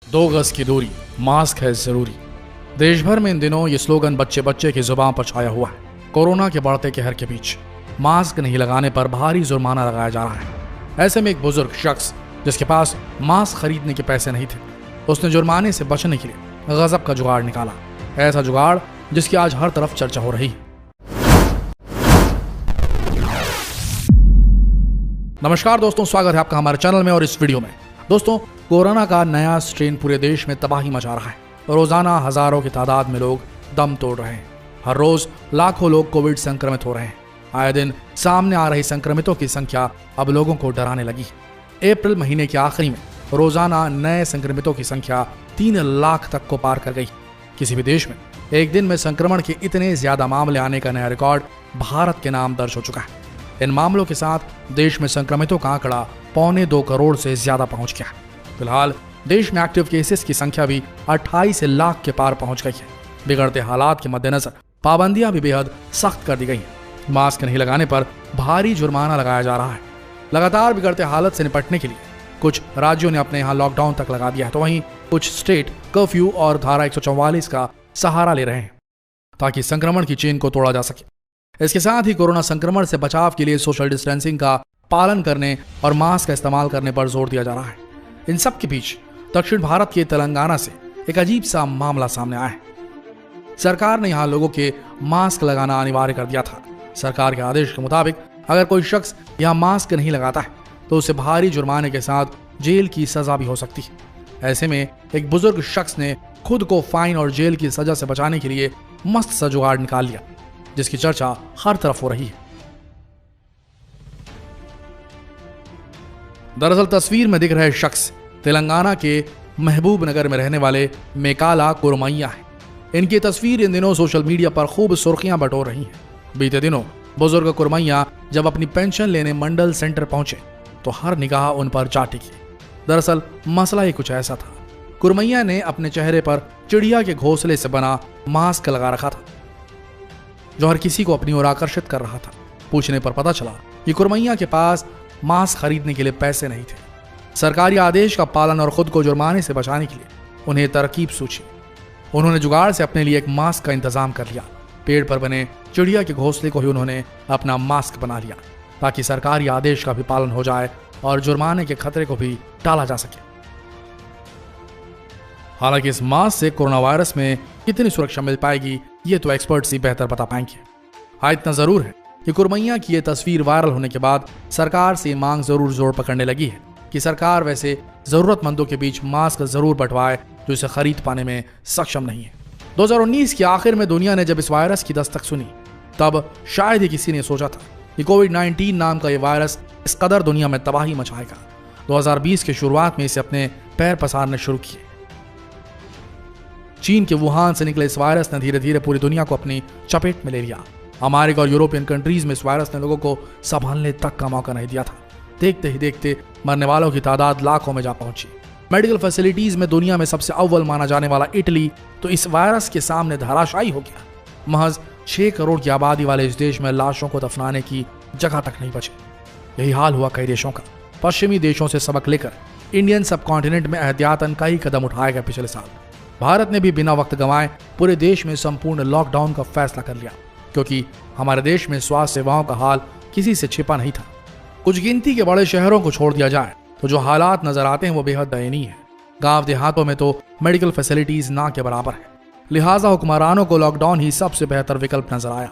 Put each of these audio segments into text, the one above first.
2 गज की दूरी, मास्क है जरूरी। देश भर में इन दिनों ये स्लोगन बच्चे बच्चे की जुबान पर छाया हुआ है। कोरोना के बढ़ते कहर के बीच मास्क नहीं लगाने पर भारी जुर्माना लगाया जा रहा है। ऐसे में एक बुजुर्ग शख्स जिसके पास मास्क खरीदने के पैसे नहीं थे, उसने जुर्माने से बचने के लिए गजब का जुगाड़ निकाला। ऐसा जुगाड़ जिसकी आज हर तरफ चर्चा हो रही है। नमस्कार दोस्तों, स्वागत है आपका हमारे चैनल में। और इस वीडियो में दोस्तों, कोरोना का नया स्ट्रेन पूरे देश में तबाही मचा रहा है। रोजाना हजारों की तादाद में लोग दम तोड़ रहे हैं। हर रोज लाखों लोग कोविड संक्रमित हो रहे हैं। आए दिन सामने आ रही संक्रमितों की संख्या अब लोगों को डराने लगी है। अप्रैल महीने के आखिरी में रोजाना नए संक्रमितों की संख्या 3 लाख तक को पार कर गई। किसी भी देश में एक दिन में संक्रमण के इतने ज्यादा मामले आने का नया रिकॉर्ड भारत के नाम दर्ज हो चुका है। इन मामलों के साथ देश में संक्रमितों का आंकड़ा 1.25 करोड़ से ज्यादा पहुंच गया है। फिलहाल देश में एक्टिव केसेस की संख्या भी 28 लाख के पार पहुंच गई है। बिगड़ते हालात के मद्देनजर पाबंदियां भी बेहद सख्त कर दी गई हैं। मास्क नहीं लगाने पर भारी जुर्माना लगाया जा रहा है। लगातार बिगड़ते हालत से निपटने के लिए कुछ राज्यों ने अपने यहाँ लॉकडाउन तक लगा दिया है, तो वहीं कुछ स्टेट कर्फ्यू और धारा 144 का सहारा ले रहे हैं ताकि संक्रमण की चेन को तोड़ा जा सके। इसके साथ ही कोरोना संक्रमण से बचाव के लिए सोशल डिस्टेंसिंग का पालन करने और मास्क का इस्तेमाल करने पर जोर दिया जा रहा है। इन सब के बीच दक्षिण भारत के तेलंगाना से एक अजीब सा मामला सामने आया है। सरकार ने यहां लोगों के मास्क लगाना अनिवार्य कर दिया था। सरकार के आदेश के मुताबिक अगर कोई शख्स यहां मास्क नहीं लगाता है तो उसे भारी जुर्माने के साथ जेल की सजा भी हो सकती है। ऐसे में एक बुजुर्ग शख्स ने खुद को फाइन और जेल की सजा से बचाने के लिए मस्त सा जुगाड़ निकाल लिया, जिसकी चर्चा हर तरफ हो रही है। दरअसल तस्वीर में दिख रहे शख्स तेलंगाना के महबूब नगर में रहने वाले मेकाला कुरमैया है। इनकी तस्वीर इन दिनों सोशल मीडिया पर खूब सुर्खियां बटोर रही हैं। बीते दिनों बुजुर्ग कुरमैया जब अपनी पेंशन लेने मंडल सेंटर पहुंचे तो हर निगाह उन पर जा टिकी। दरअसल मसला ही कुछ ऐसा था। कुरमैया ने अपने चेहरे पर चिड़िया के घोंसले से बना मास्क लगा रखा था, जो हर किसी को अपनी ओर आकर्षित कर रहा था। पूछने पर पता चला कि कुरमैया के पास मास्क खरीदने के लिए पैसे नहीं थे। सरकारी आदेश का पालन और खुद को जुर्माने से बचाने के लिए उन्हें तरकीब सूझी। उन्होंने जुगाड़ से अपने लिए एक मास्क का इंतजाम कर लिया। पेड़ पर बने चिड़िया के घोंसले को ही उन्होंने अपना मास्क बना लिया ताकि सरकारी आदेश का भी पालन हो जाए और जुर्माने के खतरे को भी टाला जा सके। हालांकि इस मास्क से कोरोना वायरस में कितनी सुरक्षा मिल पाएगी ये तो एक्सपर्ट्स ही बेहतर बता पाएंगे। हाँ, इतना जरूर है कि कुरमैया की ये तस्वीर वायरल होने के बाद सरकार से मांग जरूर जोर पकड़ने लगी है कि सरकार वैसे जरूरतमंदों के बीच मास्क जरूर बंटवाए जो इसे खरीद पाने में सक्षम नहीं है। 2019 के आखिर में दुनिया ने जब इस वायरस की दस्तक सुनी तब शायद ही किसी ने सोचा था कि कोविड-19 नाम का ये वायरस इस कदर दुनिया में तबाही मचाएगा। 2020 के शुरुआत में इसे अपने पैर पसारने शुरू किए। चीन के वुहान से निकले इस वायरस ने धीरे धीरे पूरी दुनिया को अपनी चपेट में ले लिया। अमेरिका और यूरोपियन कंट्रीज में इस वायरस ने लोगों को संभालने तक का मौका नहीं दिया था। देखते ही देखते मरने वालों की तादाद लाखों में जा पहुंची। मेडिकल फैसिलिटीज में दुनिया में सबसे अव्वल माना जाने वाला इटली तो इस वायरस के सामने धराशायी हो गया। महज 6 करोड़ की आबादी वाले इस देश में लाशों को दफनाने की जगह तक नहीं बची। यही हाल हुआ कई देशों का। पश्चिमी देशों से सबक लेकर इंडियन सब कॉन्टिनेंट में एहतियातन कई कदम उठाए गए। पिछले साल भारत ने भी बिना वक्त गंवाए पूरे देश में संपूर्ण लॉकडाउन का फैसला कर लिया, क्योंकि हमारे देश में स्वास्थ्य सेवाओं का हाल किसी से छिपा नहीं था। कुछ गिनती के बड़े शहरों को छोड़ दिया जाए तो जो हालात नजर आते हैं वो बेहद दयनीय है। गांव देहातों में तो मेडिकल फैसिलिटीज ना के बराबर है। लिहाजा हुक्मरानों को लॉकडाउन ही सबसे बेहतर विकल्प नजर आया।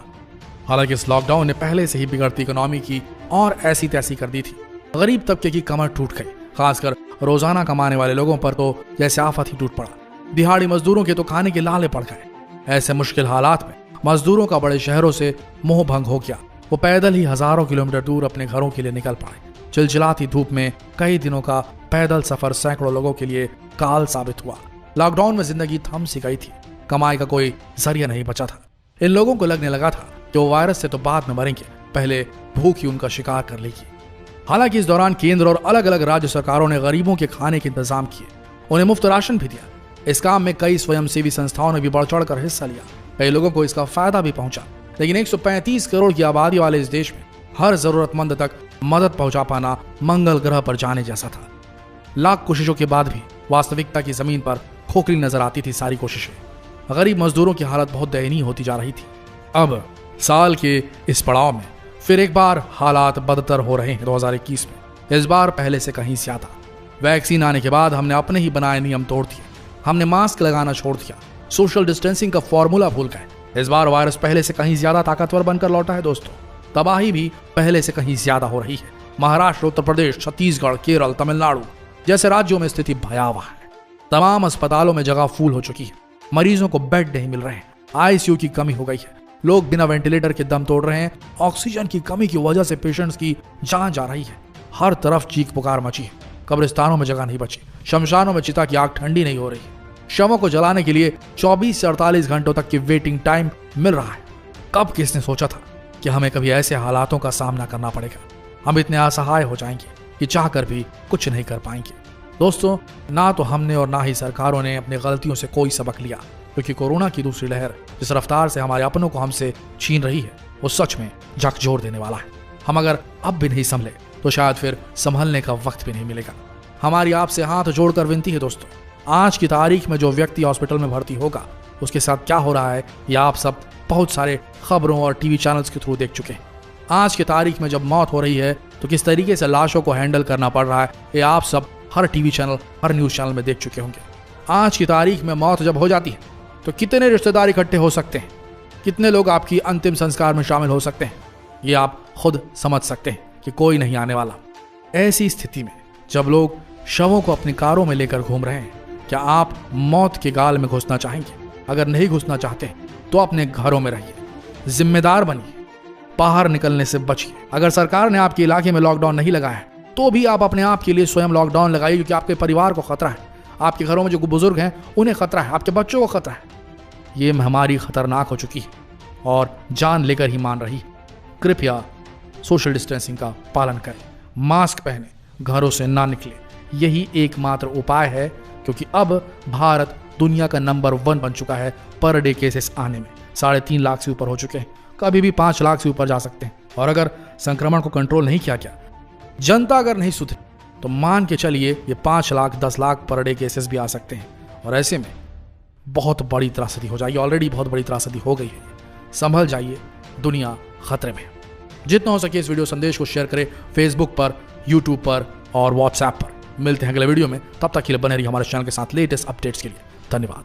हालांकि इस लॉकडाउन ने पहले से ही बिगड़ती इकोनॉमी की और ऐसी तैसी कर दी थी। गरीब तबके की कमर टूट गई। खासकर रोजाना कमाने वाले लोगों पर तो जैसे आफत ही टूट पड़ा। दिहाड़ी मजदूरों के तो खाने के लाले पड़ गए। ऐसे मुश्किल हालात में मजदूरों का बड़े शहरों से मोह भंग हो गया। वो पैदल ही हजारों किलोमीटर दूर अपने घरों के लिए निकल पड़े। चिलचिलाती धूप में कई दिनों का पैदल सफर सैकड़ों लोगों के लिए काल साबित हुआ। लॉकडाउन में जिंदगी थम सी गई थी। कमाई का कोई जरिया नहीं बचा था। इन लोगों को लगने लगा था कि वो वायरस से तो बाद में मरेंगे, पहले भूख ही उनका शिकार कर लेगी। हालांकि इस दौरान केंद्र और अलग अलग राज्य सरकारों ने गरीबों के खाने के इंतजाम किए। उन्हें मुफ्त राशन भी दिया। इस काम में कई स्वयंसेवी संस्थाओं ने भी बढ़ चढ़ कर हिस्सा लिया। कई लोगों को इसका फायदा भी पहुंचा। लेकिन 135 करोड़ की आबादी वाले इस देश में हर जरूरतमंद तक मदद पहुंचा पाना मंगल ग्रह पर जाने जैसा था। लाख कोशिशों के बाद भी वास्तविकता की जमीन पर खोखली नजर आती थी सारी कोशिशें। गरीब मजदूरों की हालत बहुत दयनीय होती जा रही थी। अब साल के इस पड़ाव में फिर एक बार हालात बदतर हो रहे हैं 2021 में, इस बार पहले से कहीं ज्यादा। वैक्सीन आने के बाद हमने अपने ही बनाए नियम तोड़ दिए, हमने मास्क लगाना छोड़ दिया, सोशल डिस्टेंसिंग का फॉर्मूला भूल गए। इस बार वायरस पहले से कहीं ज्यादा ताकतवर बनकर लौटा है दोस्तों। तबाही भी पहले से कहीं ज्यादा हो रही है। महाराष्ट्र, उत्तर प्रदेश, छत्तीसगढ़, केरल, तमिलनाडु जैसे राज्यों में स्थिति भयावह है। तमाम अस्पतालों में जगह फूल हो चुकी है, मरीजों को बेड नहीं मिल रहे हैं, आईसीयू की कमी हो गई है, लोग बिना वेंटिलेटर के दम तोड़ रहे हैं, ऑक्सीजन की कमी की वजह से पेशेंट्स की जान जा रही है। हर तरफ चीख पुकार मची है, कब्रिस्तानों में जगह नहीं बची, शमशानों में चिता की आग ठंडी नहीं हो रही। शवों को जलाने के लिए 24 से 48 घंटों तक की वेटिंग टाइम मिल रहा है। कब किसने सोचा था कि हमें कभी ऐसे हालातों का सामना करना पड़ेगा। हम इतने असहाय हो जाएंगे कि चाहकर भी कुछ नहीं कर पाएंगे। दोस्तों, ना तो हमने और ना ही सरकारों ने अपनी गलतियों से कोई सबक लिया, क्योंकि कोरोना की दूसरी लहर जिस रफ्तार से हमारे अपनों को हमसे छीन रही है वो सच में झकझोर देने वाला है। हम अगर अब भी नहीं संभले तो शायद फिर संभलने का वक्त भी नहीं मिलेगा। हमारी आपसे हाथ जोड़कर विनती है दोस्तों, आज की तारीख में जो व्यक्ति हॉस्पिटल में भर्ती होगा उसके साथ क्या हो रहा है यह आप सब बहुत सारे खबरों और टीवी चैनल्स के थ्रू देख चुके हैं। आज की तारीख में जब मौत हो रही है तो किस तरीके से लाशों को हैंडल करना पड़ रहा है ये आप सब हर टीवी चैनल, हर न्यूज चैनल में देख चुके होंगे। आज की तारीख में मौत जब हो जाती है तो कितने रिश्तेदार इकट्ठे हो सकते हैं, कितने लोग आपकी अंतिम संस्कार में शामिल हो सकते हैं, ये आप खुद समझ सकते हैं कि कोई नहीं आने वाला। ऐसी स्थिति में जब लोग शवों को अपनी कारों में लेकर घूम रहे हैं, क्या आप मौत के गाल में घुसना चाहेंगे? अगर नहीं घुसना चाहते तो अपने घरों में रहिए, जिम्मेदार बनिए, बाहर निकलने से बचिए। अगर सरकार ने आपके इलाके में लॉकडाउन नहीं लगाया है तो भी आप अपने आप के लिए स्वयं लॉकडाउन लगाइए, क्योंकि आपके परिवार को खतरा है, आपके घरों में जो बुजुर्ग हैं उन्हें खतरा है, आपके बच्चों को खतरा है। ये महामारी खतरनाक हो चुकी है और जान लेकर ही मान रही है। कृपया सोशल डिस्टेंसिंग का पालन करें, मास्क पहने, घरों से ना निकले, यही एकमात्र उपाय है, क्योंकि अब भारत दुनिया का नंबर 1 बन चुका है पर डे केसेस आने में। 3.5 लाख से ऊपर हो चुके हैं, कभी भी 5 लाख से ऊपर जा सकते हैं। और अगर संक्रमण को कंट्रोल नहीं किया गया, जनता अगर नहीं सुधरी, तो मान के चलिए ये 5 lakh 10 lakh per day cases भी आ सकते हैं। और ऐसे में बहुत बड़ी त्रासदी हो जाएगी, ऑलरेडी बहुत बड़ी त्रासदी हो गई है। संभल जाइए, दुनिया खतरे में। जितना हो सके इस वीडियो संदेश को शेयर करें फेसबुक पर, यूट्यूब पर और व्हाट्सएप पर। मिलते हैं अगले वीडियो में, तब तक के लिए बने रहिए हमारे चैनल के साथ लेटेस्ट अपडेट्स के लिए। धन्यवाद।